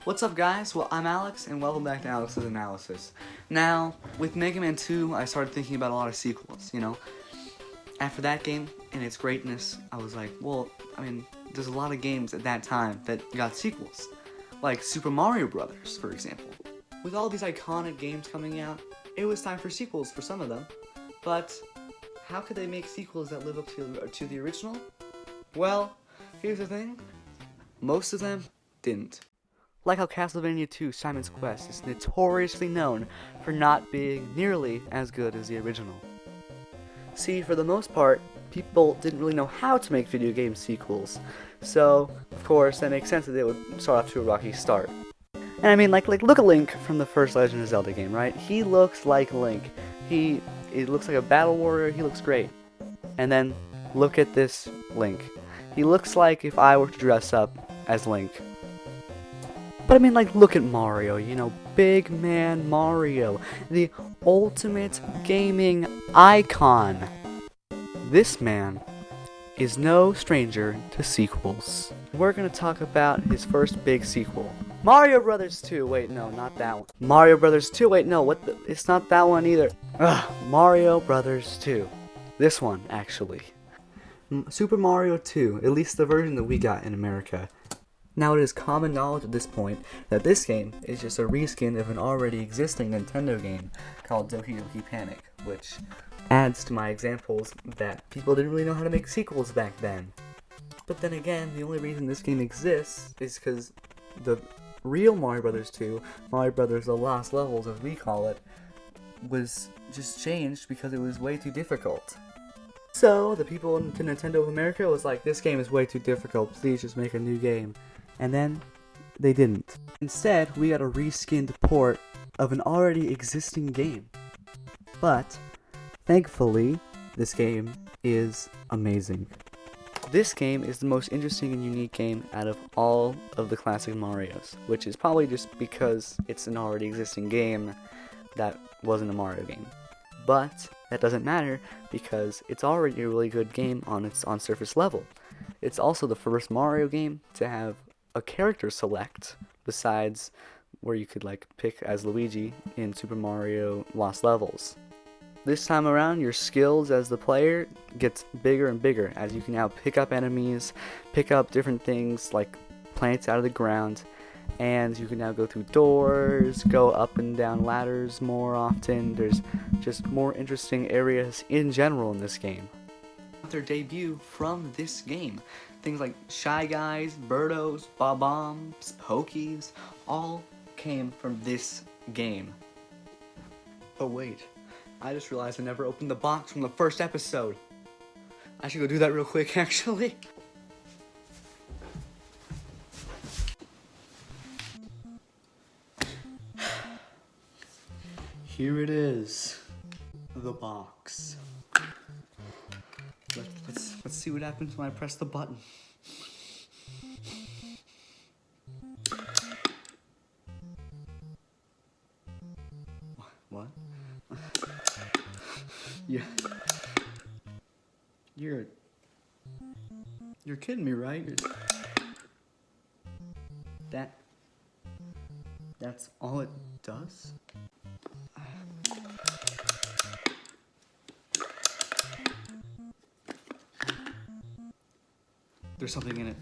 What's up, guys? Well, I'm Alex, and welcome back to Alex's Analysis. Now, with Mega Man 2, I started thinking about a lot of sequels, After that game and its greatness, I was like, there's a lot of games at that time that got sequels. Like Super Mario Brothers, for example. With all these iconic games coming out, it was time for sequels for some of them. But how could they make sequels that live up to the original? Well, here's the thing. Most of them didn't. Like how Castlevania 2 Simon's Quest is notoriously known for not being nearly as good as the original. See, for the most part, people didn't really know how to make video game sequels, so, of course, that makes sense that they would start off to a rocky start. And I mean, like look at Link from the first Legend of Zelda game, right? He looks like Link. He looks like a battle warrior, he looks great. And then, look at this Link. He looks like if I were to dress up as Link. But I mean, look at Mario, big man Mario, the ultimate gaming icon. This man is no stranger to sequels. We're gonna talk about his first big sequel. Mario Brothers 2, wait, no, not that one. Mario Brothers 2, wait, no, it's not that one either. Mario Brothers 2. This one, actually. Super Mario 2, at least the version that we got in America. Now, it is common knowledge at this point that this game is just a reskin of an already existing Nintendo game called Doki Doki Panic, which adds to my examples that people didn't really know how to make sequels back then. But then again, the only reason this game exists is because the real Mario Bros. 2, Mario Bros. The Lost Levels as we call it, was just changed because it was way too difficult. So, the people in Nintendo of America was like, this game is way too difficult, please just make a new game. And then, they didn't. Instead, we got a reskinned port of an already existing game. But, thankfully, this game is amazing. This game is the most interesting and unique game out of all of the classic Marios, which is probably just because it's an already existing game that wasn't a Mario game. But, that doesn't matter because it's already a really good game on surface level. It's also the first Mario game to have a character select besides where you could pick as Luigi in Super Mario Lost Levels. This time around, your skills as the player gets bigger and bigger as you can now pick up enemies, pick up different things like plants out of the ground, and you can now go through doors, go up and down ladders more often. There's just more interesting areas in general in this game. Their debut from this game. Things like Shy Guys, Birdos, Bob-Ombs, Pokies, all came from this game. Oh wait, I just realized I never opened the box from the first episode. I should go do that real quick, actually. Here it is, the box. Let's see what happens when I press the button. What? Yeah. You're kidding me, right? That's all it does? There's something in it.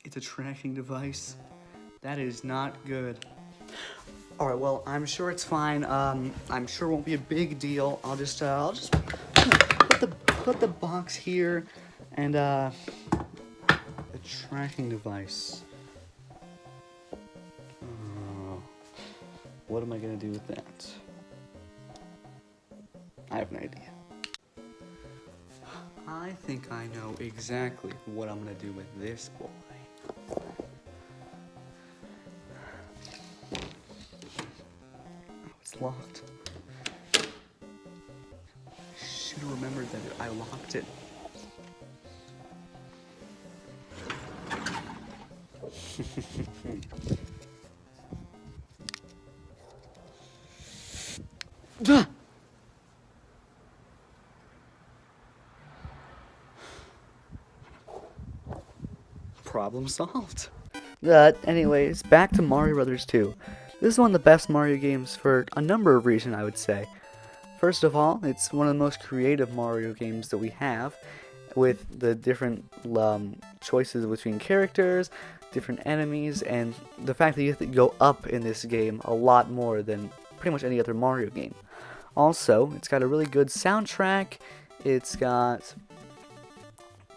It's a tracking device. That is not good. Alright, well, I'm sure it's fine. I'm sure it won't be a big deal. I'll just put the box here and the tracking device. What am I gonna do with that? I have an idea. I think I know exactly what I'm gonna do with this boy. Oh, it's locked. Should have remembered that I locked it. Problem solved. But anyways, back to Mario Brothers 2. This is one of the best Mario games for a number of reasons, I would say. First of all, it's one of the most creative Mario games that we have, with the different choices between characters, different enemies, and the fact that you have to go up in this game a lot more than pretty much any other Mario game. Also, it's got a really good soundtrack, it's got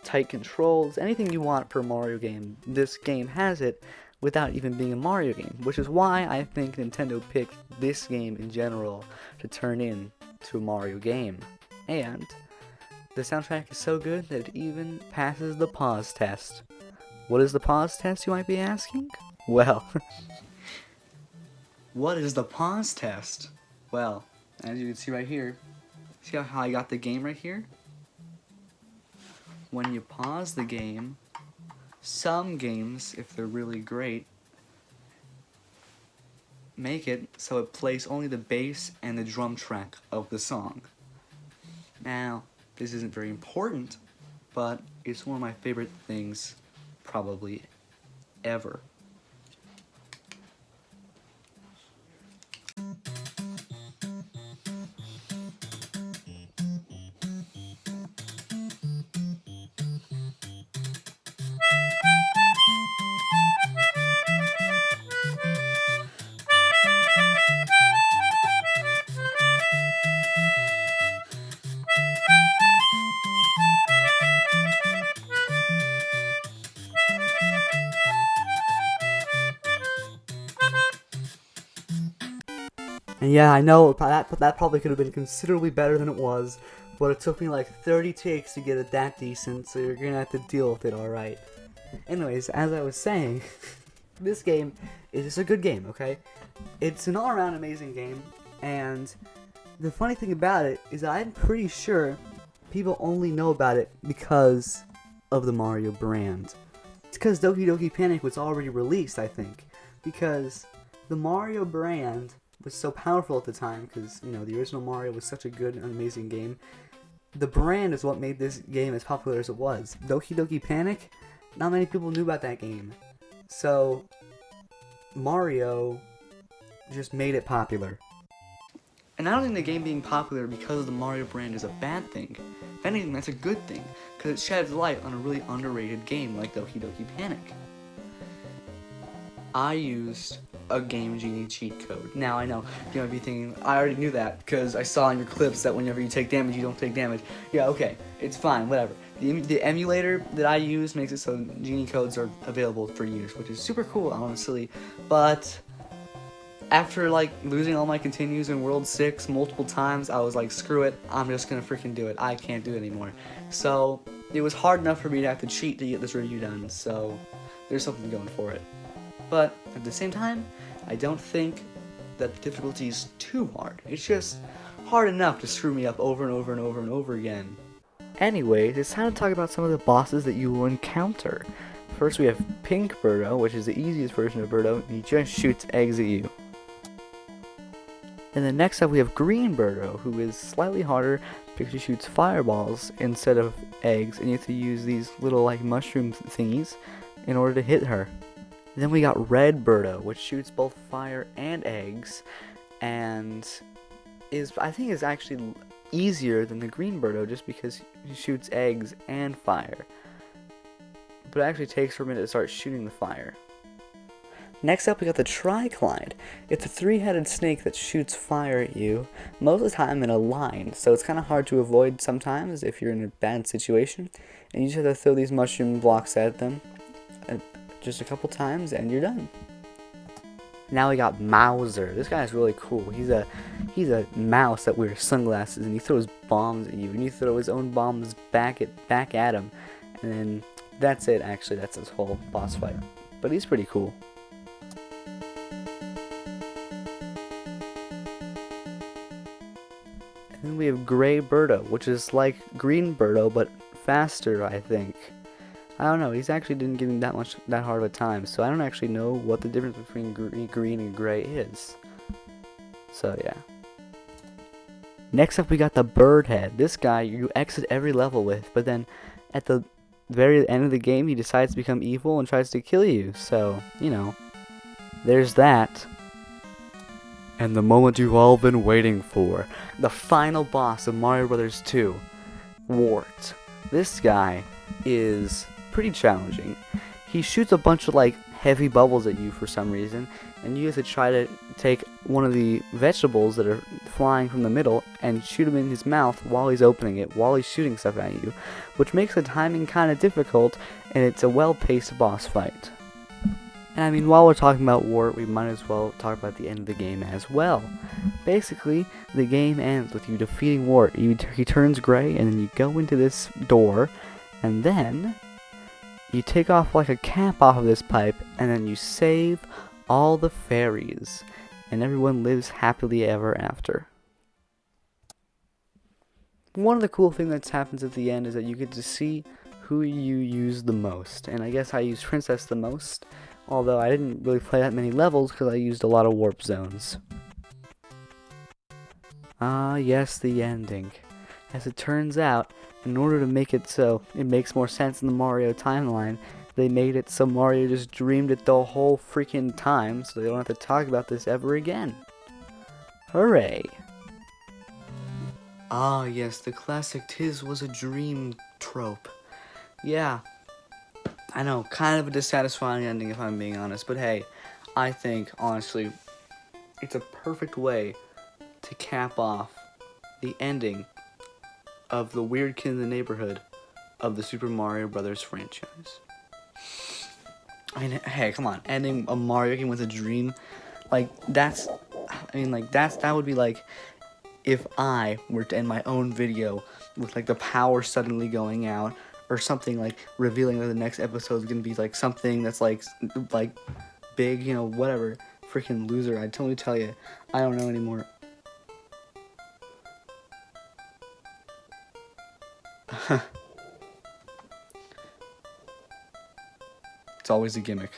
tight controls, anything you want per Mario game, this game has it without even being a Mario game, which is why I think Nintendo picked this game in general to turn into a Mario game. And the soundtrack is so good that it even passes the pause test. What is the pause test, you might be asking? Well, what is the pause test? Well, as you can see right here, see how I got the game right here? When you pause the game, some games, if they're really great, make it so it plays only the bass and the drum track of the song. Now, this isn't very important, but it's one of my favorite things probably ever. And yeah, I know that probably could have been considerably better than it was, but it took me like 30 takes to get it that decent, so you're gonna have to deal with it, alright? Anyways, as I was saying, this game is just a good game, okay? It's an all-around amazing game, and the funny thing about it is I'm pretty sure people only know about it because of the Mario brand. It's because Doki Doki Panic was already released, I think, because the Mario brand was so powerful at the time, because, you know, the original Mario was such a good and amazing game. The brand is what made this game as popular as it was. Doki Doki Panic, not many people knew about that game. So, Mario just made it popular. And I don't think the game being popular because of the Mario brand is a bad thing. If anything, that's a good thing, because it sheds light on a really underrated game like Doki Doki Panic. I used a Game Genie cheat code. Now, I know, you might be thinking, I already knew that, because I saw in your clips that whenever you take damage, you don't take damage. Yeah, okay, it's fine, whatever. The emulator that I use makes it so Genie codes are available for use, which is super cool, honestly, but after, like, losing all my continues in World 6 multiple times, I was like, screw it, I'm just gonna freaking do it. I can't do it anymore. So, it was hard enough for me to have to cheat to get this review done, so there's something going for it. But at the same time, I don't think that the difficulty is too hard. It's just hard enough to screw me up over and over and over and over again. Anyways, it's time to talk about some of the bosses that you will encounter. First we have Pink Birdo, which is the easiest version of Birdo, and he just shoots eggs at you. And then next up we have Green Birdo, who is slightly harder because he shoots fireballs instead of eggs, and you have to use these little like mushroom thingies in order to hit her. Then we got Red Birdo, which shoots both fire and eggs, and I think is actually easier than the Green Birdo just because he shoots eggs and fire. But it actually takes for a minute to start shooting the fire. Next up we got the Triclide. It's a three-headed snake that shoots fire at you, most of the time in a line, so it's kind of hard to avoid sometimes if you're in a bad situation, and you just have to throw these mushroom blocks at them just a couple times and you're done. Now we got Mauser. This guy's really cool. He's a mouse that wears sunglasses and he throws bombs at you and you throw his own bombs back at him, and then that's it. Actually, that's his whole boss fight. But he's pretty cool. And then we have Gray Birdo, which is like Green Birdo but faster, I think. I don't know, he's actually didn't give me that hard of a time, so I don't actually know what the difference between green and gray is. So yeah. Next up we got the Bird Head. This guy you exit every level with, but then at the very end of the game, he decides to become evil and tries to kill you. So, you know, there's that. And the moment you've all been waiting for, the final boss of Mario Bros. 2, Wart. This guy is pretty challenging. He shoots a bunch of like heavy bubbles at you for some reason, and you have to try to take one of the vegetables that are flying from the middle and shoot him in his mouth while he's opening it, while he's shooting stuff at you, which makes the timing kind of difficult, and it's a well-paced boss fight. And I mean, while we're talking about Wart, we might as well talk about the end of the game as well. Basically, the game ends with you defeating Wart. He turns gray, and then you go into this door, and then you take off like a cap off of this pipe, and then you save all the fairies, and everyone lives happily ever after. One of the cool things that happens at the end is that you get to see who you use the most, and I guess I used Princess the most, although I didn't really play that many levels because I used a lot of warp zones. Ah, yes, the ending. As it turns out, in order to make it so it makes more sense in the Mario timeline, they made it so Mario just dreamed it the whole freaking time, so they don't have to talk about this ever again. Hooray! Ah, yes, the classic "'tis was a dream" trope. Yeah, I know, kind of a dissatisfying ending if I'm being honest, but hey, I think, honestly, it's a perfect way to cap off the ending of the weird kid in the neighborhood of the Super Mario Bros. Franchise. I mean, hey, come on, ending a Mario game with a dream, like, that would be like if I were to end my own video with, like, the power suddenly going out, or something, like, revealing that the next episode is gonna be, like, something that's, like, big, you know, whatever. Freaking loser, I totally tell you, I don't know anymore. It's always a gimmick.